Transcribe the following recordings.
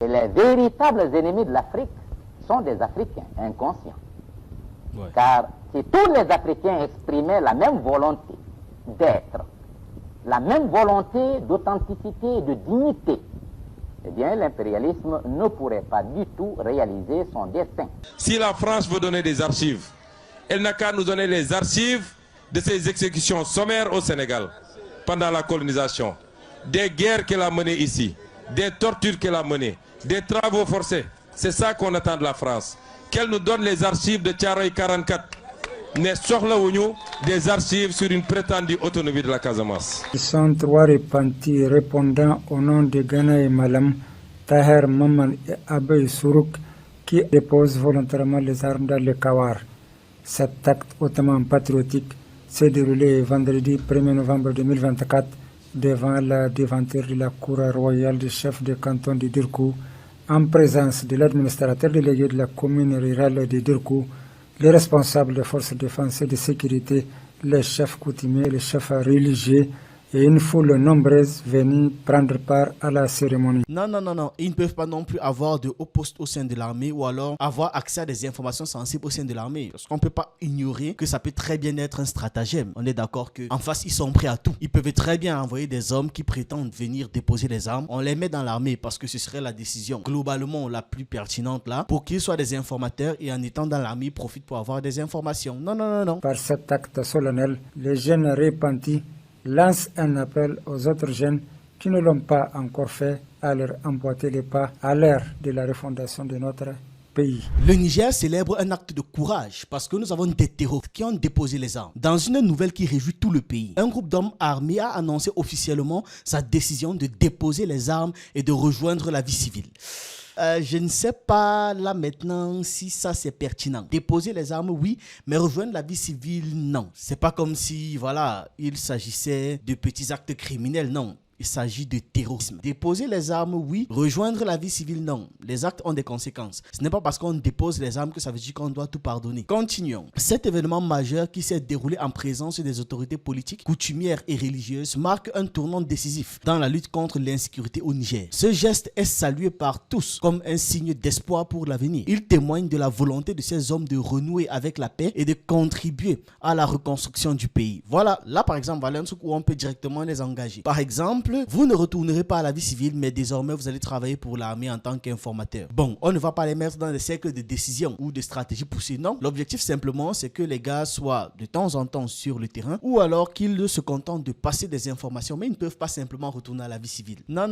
Et les véritables ennemis de l'Afrique sont des Africains inconscients. Ouais. Car si tous les Africains exprimaient la même volonté d'être, la même volonté d'authenticité et de dignité, eh bien l'impérialisme ne pourrait pas du tout réaliser son dessein. Si la France veut donner des archives, elle n'a qu'à nous donner les archives de ces exécutions sommaires au Sénégal pendant la colonisation, des guerres qu'elle a menées ici, des tortures qu'elle a menées, des travaux forcés. C'est ça qu'on attend de la France. Qu'elle nous donne les archives de Thiaroye 44. Mais soxlawuñu des archives sur une prétendue autonomie de la Casamance. Ils sont trois repentis répondant au nom de Gana et Malam, Taher Maman et Abey Sourouk, qui déposent volontairement les armes dans le Kawar. Cet acte hautement patriotique s'est déroulé vendredi 1er novembre 2024 devant la devanture de la cour royale du chef de canton de Dirkou, en présence de l'administrateur délégué de la commune rurale de Dirkou, les responsables des forces de défense et de sécurité, les chefs coutumiers, les chefs religieux et une foule nombreuse venue prendre part à la cérémonie. Non, ils ne peuvent pas non plus avoir de hauts postes au sein de l'armée ou alors avoir accès à des informations sensibles au sein de l'armée. Parce qu'on ne peut pas ignorer que ça peut très bien être un stratagème. On est d'accord qu'en face, ils sont prêts à tout. Ils peuvent très bien envoyer des hommes qui prétendent venir déposer les armes. On les met dans l'armée parce que ce serait la décision globalement la plus pertinente là, pour qu'ils soient des informateurs et en étant dans l'armée, ils profitent pour avoir des informations. Non. Par cet acte solennel, les jeunes repentis lance un appel aux autres jeunes qui ne l'ont pas encore fait à leur emboîter les pas à l'heure de la refondation de notre pays. Le Niger célèbre un acte de courage parce que nous avons des terroristes qui ont déposé les armes. Dans une nouvelle qui réjouit tout le pays, un groupe d'hommes armés a annoncé officiellement sa décision de déposer les armes et de rejoindre la vie civile. Je ne sais pas là maintenant si ça c'est pertinent. Déposer les armes, oui, mais rejoindre la vie civile, non. C'est pas comme si, voilà, il s'agissait de petits actes criminels, non. Il s'agit de terrorisme. Déposer les armes, oui. Rejoindre la vie civile, non. Les actes ont des conséquences. Ce n'est pas parce qu'on dépose les armes que ça veut dire qu'on doit tout pardonner. Continuons. Cet événement majeur qui s'est déroulé en présence des autorités politiques, coutumières et religieuses marque un tournant décisif dans la lutte contre l'insécurité au Niger. Ce geste est salué par tous comme un signe d'espoir pour l'avenir. Il témoigne de la volonté de ces hommes de renouer avec la paix et de contribuer à la reconstruction du pays. Voilà, là par exemple, voilà un truc où on peut directement les engager. Par exemple, vous ne retournerez pas à la vie civile, mais désormais vous allez travailler pour l'armée en tant qu'informateur. Bon, on ne va pas les mettre dans des cercles de décision ou de stratégie poussée, non. L'objectif simplement, c'est que les gars soient de temps en temps sur le terrain ou alors qu'ils se contentent de passer des informations, mais ils ne peuvent pas simplement retourner à la vie civile. Non.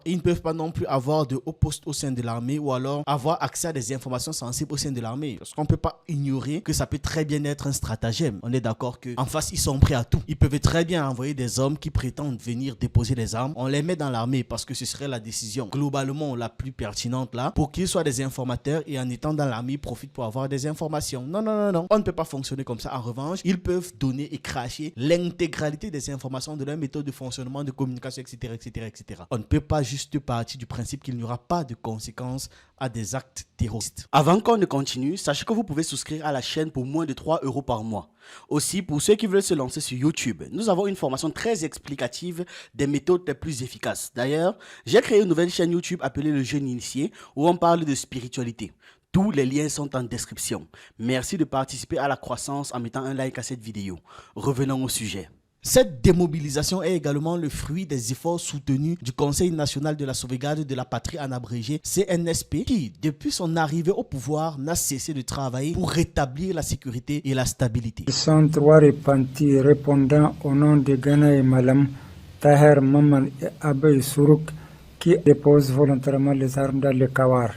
Ils ne peuvent pas non plus avoir de hauts postes au sein de l'armée ou alors avoir accès à des informations sensibles au sein de l'armée. Parce qu'on ne peut pas ignorer que ça peut très bien être un stratagème. On est d'accord qu'en face, ils sont prêts à tout. Ils peuvent très bien envoyer des hommes qui prétendent venir déposer les armes, on les met dans l'armée parce que ce serait la décision globalement la plus pertinente là, pour qu'ils soient des informateurs et en étant dans l'armée, ils profitent pour avoir des informations. Non. On ne peut pas fonctionner comme ça. En revanche, ils peuvent donner et cracher l'intégralité des informations de leur méthode de fonctionnement, de communication, etc. On ne peut pas juste partir du principe qu'il n'y aura pas de conséquences à des actes terroristes. Avant qu'on ne continue, sachez que vous pouvez souscrire à la chaîne pour moins de 3 € par mois. Aussi, pour ceux qui veulent se lancer sur YouTube, nous avons une formation très explicative des méthodes les plus efficaces. D'ailleurs, j'ai créé une nouvelle chaîne YouTube appelée Le Jeune Initié où on parle de spiritualité. Tous les liens sont en description. Merci de participer à la croissance en mettant un like à cette vidéo. Revenons au sujet. Cette démobilisation est également le fruit des efforts soutenus du Conseil national de la sauvegarde de la patrie en abrégé CNSP qui, depuis son arrivée au pouvoir, n'a cessé de travailler pour rétablir la sécurité et la stabilité. Ils sont trois repentis répondant au nom de Gana et Malam, Taher Maman et Abey Sourouk, qui déposent volontairement les armes dans le Kawar.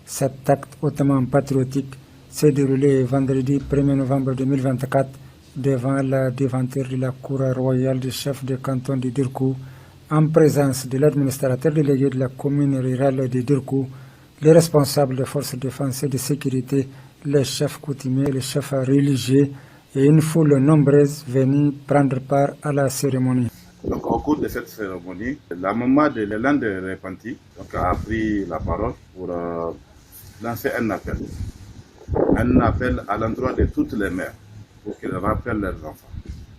Cet acte hautement patriotique s'est déroulé vendredi 1er novembre 2024 devant la devanture de la cour royale du chef de canton de Dirkou, en présence de l'administrateur délégué de la commune rurale de Dirkou, les responsables des forces de défense et de sécurité, les chefs coutumiers, les chefs religieux et une foule nombreuse venue prendre part à la cérémonie. Donc, au cours de cette cérémonie, la maman de l'un des repentis a pris la parole pour lancer un appel à l'endroit de toutes les mères pour qu'elles rappellent leurs enfants.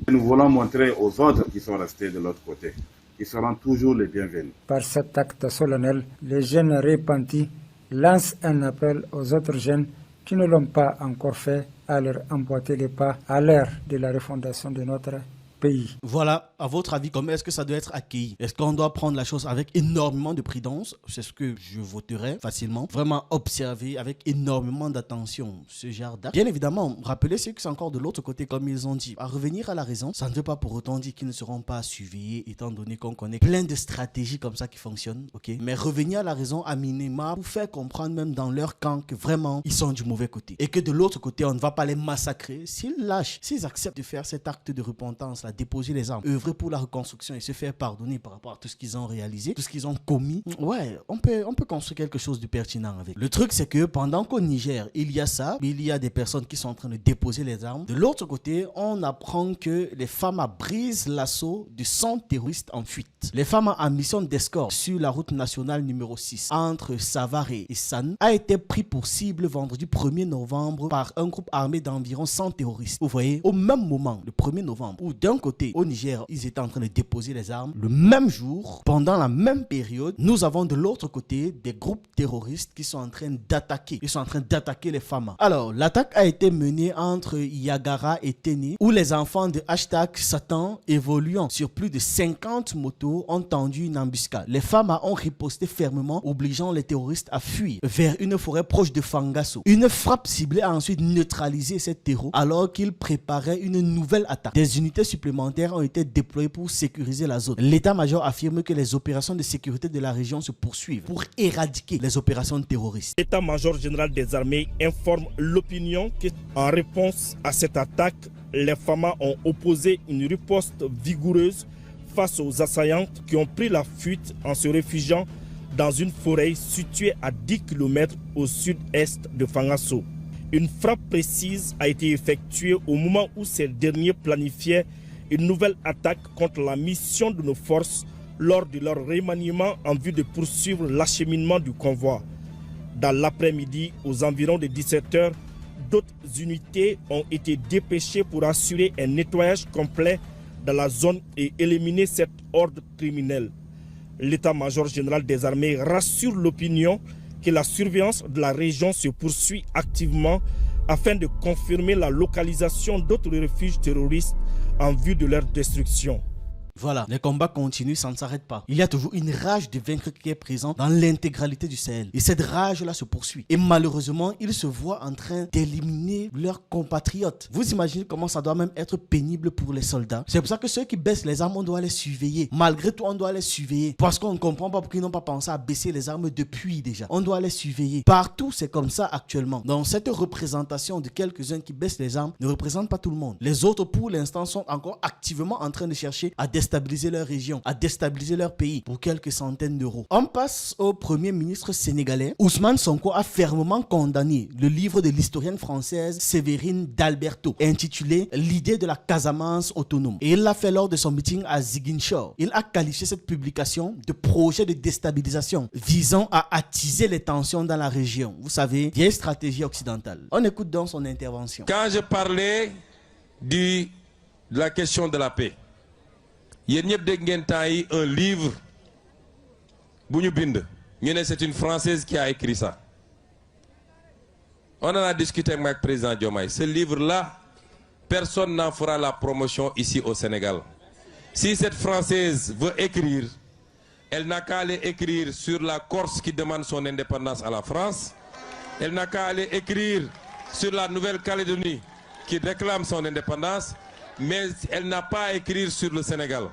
Nous voulons montrer aux autres qui sont restés de l'autre côté ils seront toujours les bienvenus. Par cet acte solennel, les jeunes repentis lancent un appel aux autres jeunes qui ne l'ont pas encore fait à leur emboîter les pas à l'heure de la refondation de notre pays. Voilà, à votre avis, comment est-ce que ça doit être accueilli? Est-ce qu'on doit prendre la chose avec énormément de prudence? C'est ce que je voterais facilement. Vraiment observer avec énormément d'attention ce genre d'acte. Bien évidemment, rappelez ce que c'est encore de l'autre côté, comme ils ont dit. À revenir à la raison, ça ne veut pas pour autant dire qu'ils ne seront pas surveillés, étant donné qu'on connaît plein de stratégies comme ça qui fonctionnent, ok? Mais revenir à la raison à minima pour faire comprendre même dans leur camp que vraiment, ils sont du mauvais côté. Et que de l'autre côté, on ne va pas les massacrer. S'ils lâchent, s'ils acceptent de faire cet acte de repentance, là, déposer les armes, œuvrer pour la reconstruction et se faire pardonner par rapport à tout ce qu'ils ont réalisé, tout ce qu'ils ont commis, ouais, on peut construire quelque chose de pertinent avec. Le truc, c'est que pendant qu'au Niger, il y a ça, il y a des personnes qui sont en train de déposer les armes. De l'autre côté, on apprend que les FAMA brisent l'assaut de 100 terroristes en fuite. Les FAMA en mission d'escorte sur la route nationale numéro 6 entre Savaré et San a été pris pour cible vendredi 1er novembre par un groupe armé d'environ 100 terroristes. Vous voyez, au même moment, le 1er novembre, où d'un côté, au Niger, ils étaient en train de déposer les armes. Le même jour, pendant la même période, nous avons de l'autre côté des groupes terroristes qui sont en train d'attaquer. Ils sont en train d'attaquer les FAMA. Alors, l'attaque a été menée entre Yagara et Téné, où les enfants de #Satan évoluant sur plus de 50 motos ont tendu une embuscade. Les FAMA ont riposté fermement, obligeant les terroristes à fuir vers une forêt proche de Fangasso. Une frappe ciblée a ensuite neutralisé ces terreaux alors qu'ils préparaient une nouvelle attaque. Des unités supplémentaires ont été déployés pour sécuriser la zone. L'état-major affirme que les opérations de sécurité de la région se poursuivent pour éradiquer les opérations terroristes. L'état-major général des armées informe l'opinion qu'en réponse à cette attaque, les FAMA ont opposé une riposte vigoureuse face aux assaillantes qui ont pris la fuite en se réfugiant dans une forêt située à 10 km au sud-est de Fangasso. Une frappe précise a été effectuée au moment où ces derniers planifiaient une nouvelle attaque contre la mission de nos forces lors de leur remaniement en vue de poursuivre l'acheminement du convoi. Dans l'après-midi, aux environs de 17 h, d'autres unités ont été dépêchées pour assurer un nettoyage complet dans la zone et éliminer cette horde criminelle. L'état-major général des armées rassure l'opinion que la surveillance de la région se poursuit activement afin de confirmer la localisation d'autres refuges terroristes en vue de leur destruction. Voilà, les combats continuent, ça ne s'arrête pas. Il y a toujours une rage de vaincre qui est présente dans l'intégralité du Sahel. Et cette rage-là se poursuit. Et malheureusement, ils se voient en train d'éliminer leurs compatriotes. Vous imaginez comment ça doit même être pénible pour les soldats. C'est pour ça que ceux qui baissent les armes, on doit les surveiller. Malgré tout, on doit les surveiller. Parce qu'on ne comprend pas pourquoi ils n'ont pas pensé à baisser les armes depuis déjà. On doit les surveiller. Partout, c'est comme ça actuellement. Donc cette représentation de quelques-uns qui baissent les armes ne représente pas tout le monde. Les autres, pour l'instant, sont encore activement en train de chercher à déstabiliser leur région, à déstabiliser leur pays pour quelques centaines d'euros. On passe au premier ministre sénégalais. Ousmane Sonko a fermement condamné le livre de l'historienne française Séverine d'Alberto intitulé L'idée de la Casamance autonome. Et il l'a fait lors de son meeting à Ziguinchor. Il a qualifié cette publication de projet de déstabilisation visant à attiser les tensions dans la région. Vous savez, vieille stratégie occidentale. On écoute donc son intervention. Quand je parlais de la question de la paix, il y a un livre, c'est une Française qui a écrit ça. On en a discuté avec le président Diomaye. Ce livre-là, personne n'en fera la promotion ici au Sénégal. Si cette Française veut écrire, elle n'a qu'à aller écrire sur la Corse qui demande son indépendance à la France. Elle n'a qu'à aller écrire sur la Nouvelle-Calédonie qui réclame son indépendance. Mais elle n'a pas à écrire sur le Sénégal.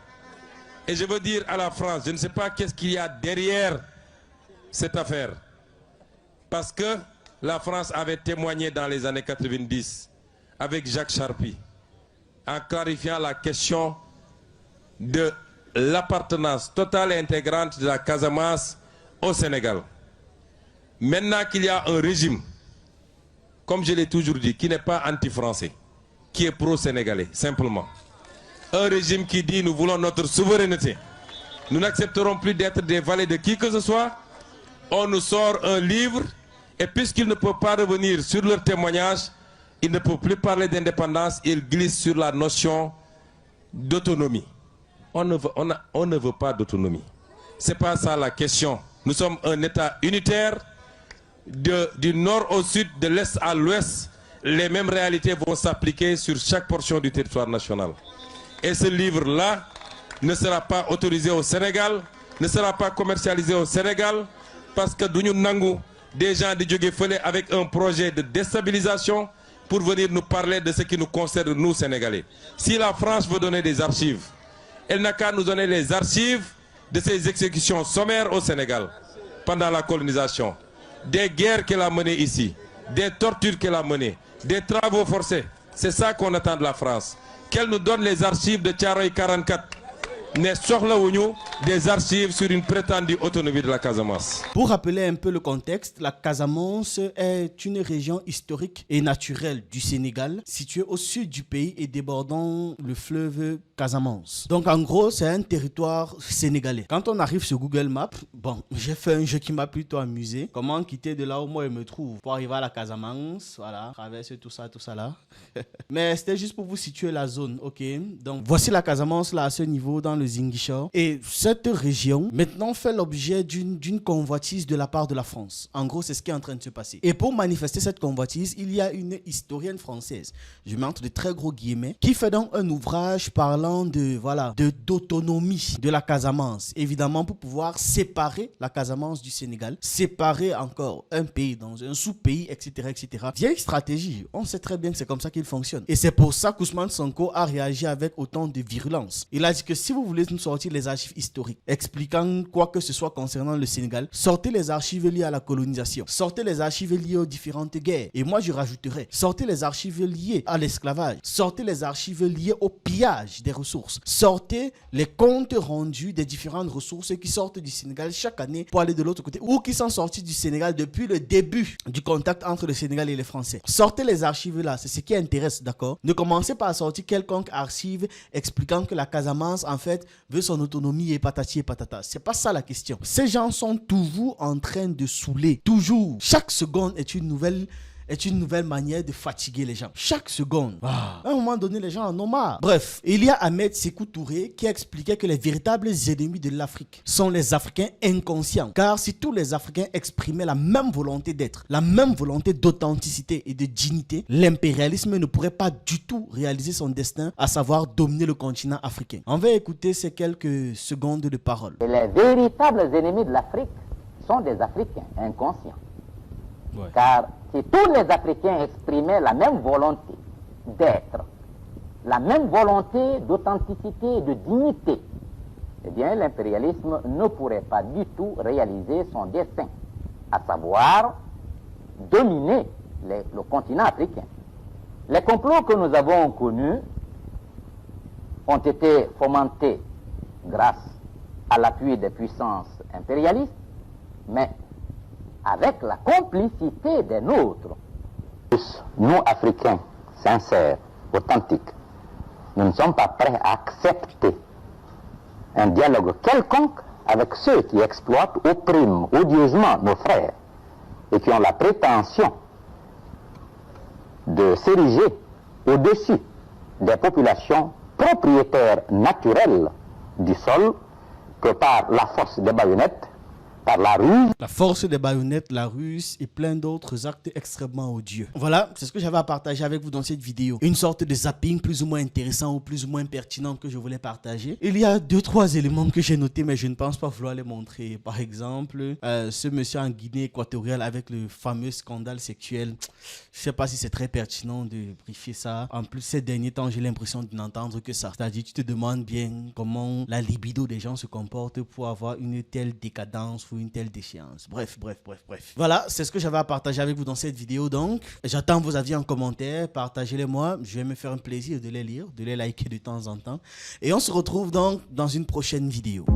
Et je veux dire à la France, je ne sais pas qu'est-ce qu'il y a derrière cette affaire. Parce que la France avait témoigné dans les années 90 avec Jacques Charpy en clarifiant la question de l'appartenance totale et intégrante de la Casamance au Sénégal. Maintenant qu'il y a un régime, comme je l'ai toujours dit, qui n'est pas anti-français, qui est pro-sénégalais, simplement. Un régime qui dit nous voulons notre souveraineté. Nous n'accepterons plus d'être des valets de qui que ce soit. On nous sort un livre et puisqu'ils ne peuvent pas revenir sur leur témoignage, ils ne peuvent plus parler d'indépendance, ils glissent sur la notion d'autonomie. On ne veut pas d'autonomie. Ce n'est pas ça la question. Nous sommes un État unitaire, du nord au sud, de l'est à l'ouest. Les mêmes réalités vont s'appliquer sur chaque portion du territoire national. Et ce livre-là ne sera pas autorisé au Sénégal, ne sera pas commercialisé au Sénégal, parce que nous n'avons des gens de Djogé avec un projet de déstabilisation pour venir nous parler de ce qui nous concerne, nous, Sénégalais. Si la France veut donner des archives, elle n'a qu'à nous donner les archives de ces exécutions sommaires au Sénégal pendant la colonisation, des guerres qu'elle a menées ici, des tortures qu'elle a menées, des travaux forcés. C'est ça qu'on attend de la France. Qu'elle nous donne les archives de Thiaroye 44. Des archives sur une prétendue autonomie de la Casamance. Pour rappeler un peu le contexte, la Casamance est une région historique et naturelle du Sénégal, située au sud du pays et débordant le fleuve Casamance. Donc en gros, c'est un territoire sénégalais. Quand on arrive sur Google Maps, bon, j'ai fait un jeu qui m'a plutôt amusé. Comment quitter de là où moi je me trouve pour arriver à la Casamance, voilà, traverser tout ça là. Mais c'était juste pour vous situer la zone, ok? Donc voici la Casamance là à ce niveau dans le Ziguinchor. Et cette région maintenant fait l'objet d'une convoitise de la part de la France. En gros, c'est ce qui est en train de se passer. Et pour manifester cette convoitise, il y a une historienne française, je mets entre de très gros guillemets, qui fait donc un ouvrage parlant d'autonomie de la Casamance. Évidemment, pour pouvoir séparer la Casamance du Sénégal, séparer encore un pays dans un sous-pays, etc., etc. Vieille stratégie. On sait très bien que c'est comme ça qu'il fonctionne. Et c'est pour ça qu'Ousmane Sonko a réagi avec autant de virulence. Il a dit que si vous voulez nous sortir les archives historiques expliquant quoi que ce soit concernant le Sénégal, sortez les archives liées à la colonisation, sortez les archives liées aux différentes guerres. Et moi, je rajouterais, sortez les archives liées à l'esclavage, sortez les archives liées au pillage des ressources, sortez les comptes rendus des différentes ressources qui sortent du Sénégal chaque année pour aller de l'autre côté ou qui sont sortis du Sénégal depuis le début du contact entre le Sénégal et les Français. Sortez les archives là, c'est ce qui intéresse, d'accord? Ne commencez pas à sortir quelconque archive expliquant que la Casamance, en fait, veut son autonomie et patati et patata. C'est pas ça la question. Ces gens sont toujours en train de saouler. Toujours. Chaque seconde est une nouvelle manière de fatiguer les gens. Chaque seconde. À un moment donné, les gens en ont marre. Bref, il y a Ahmed Sékou Touré qui expliquait que les véritables ennemis de l'Afrique sont les Africains inconscients. Car si tous les Africains exprimaient la même volonté d'être, la même volonté d'authenticité et de dignité, l'impérialisme ne pourrait pas du tout réaliser son destin, à savoir dominer le continent africain. On va écouter ces quelques secondes de parole. Et les véritables ennemis de l'Afrique sont des Africains inconscients. Ouais. Car si tous les Africains exprimaient la même volonté d'être, la même volonté d'authenticité et de dignité, eh bien l'impérialisme ne pourrait pas du tout réaliser son destin, à savoir dominer le continent africain. Les complots que nous avons connus ont été fomentés grâce à l'appui des puissances impérialistes, mais avec la complicité des nôtres. Nous, Africains, sincères, authentiques, nous ne sommes pas prêts à accepter un dialogue quelconque avec ceux qui exploitent, oppriment odieusement nos frères et qui ont la prétention de s'ériger au-dessus des populations propriétaires naturelles du sol que par la force des baïonnettes, par la ruse. La force des baïonnettes, la ruse et plein d'autres actes extrêmement odieux. Voilà, c'est ce que j'avais à partager avec vous dans cette vidéo. Une sorte de zapping plus ou moins intéressant ou plus ou moins pertinent que je voulais partager. Il y a 2-3 éléments que j'ai notés mais je ne pense pas vouloir les montrer. Par exemple, ce monsieur en Guinée équatoriale avec le fameux scandale sexuel. Je ne sais pas si c'est très pertinent de briefer ça. En plus, ces derniers temps, j'ai l'impression de n'entendre que ça. C'est-à-dire, tu te demandes bien comment la libido des gens se comporte pour avoir une telle décadence ou une telle déchéance. Bref. Voilà, c'est ce que j'avais à partager avec vous dans cette vidéo. Donc, j'attends vos avis en commentaire. Partagez-les moi. Je vais me faire un plaisir de les lire, de les liker de temps en temps. Et on se retrouve donc dans une prochaine vidéo.